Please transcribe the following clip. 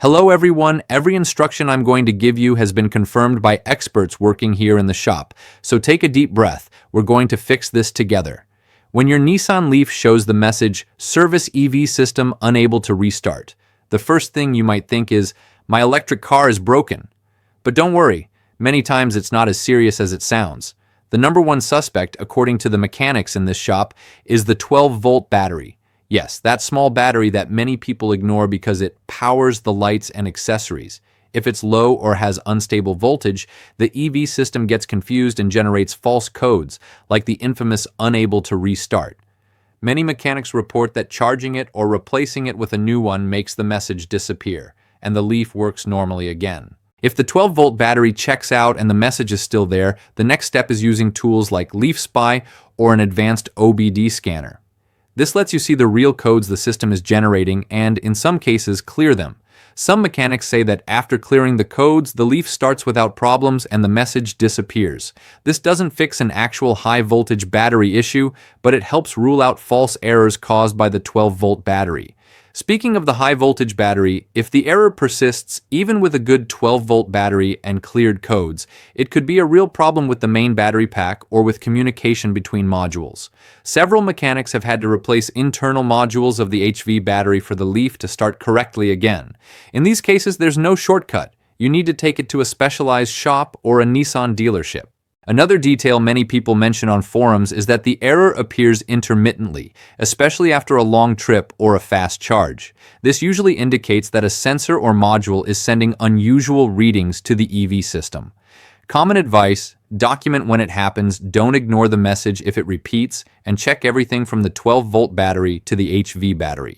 Hello everyone, every instruction I'm going to give you has been confirmed by experts working here in the shop, so take a deep breath, we're going to fix this together. When your Nissan Leaf shows the message, Service EV System Unable to Restart, the first thing you might think is, my electric car is broken. But don't worry, many times it's not as serious as it sounds. The number one suspect, according to the mechanics in this shop, is the 12-volt battery. Yes, that small battery that many people ignore because it powers the lights and accessories. If it's low or has unstable voltage, the EV system gets confused and generates false codes, like the infamous unable to restart. Many mechanics report that charging it or replacing it with a new one makes the message disappear, and the Leaf works normally again. If the 12-volt battery checks out and the message is still there, the next step is using tools like Leaf Spy or an advanced OBD scanner. This lets you see the real codes the system is generating and, in some cases, clear them. Some mechanics say that after clearing the codes, the Leaf starts without problems and the message disappears. This doesn't fix an actual high-voltage battery issue, but it helps rule out false errors caused by the 12-volt battery. Speaking of the high-voltage battery, if the error persists even with a good 12-volt battery and cleared codes, it could be a real problem with the main battery pack or with communication between modules. Several mechanics have had to replace internal modules of the HV battery for the Leaf to start correctly again. In these cases, there's no shortcut. You need to take it to a specialized shop or a Nissan dealership. Another detail many people mention on forums is that the error appears intermittently, especially after a long trip or a fast charge. This usually indicates that a sensor or module is sending unusual readings to the EV system. Common advice: document when it happens, don't ignore the message if it repeats, and check everything from the 12-volt battery to the HV battery.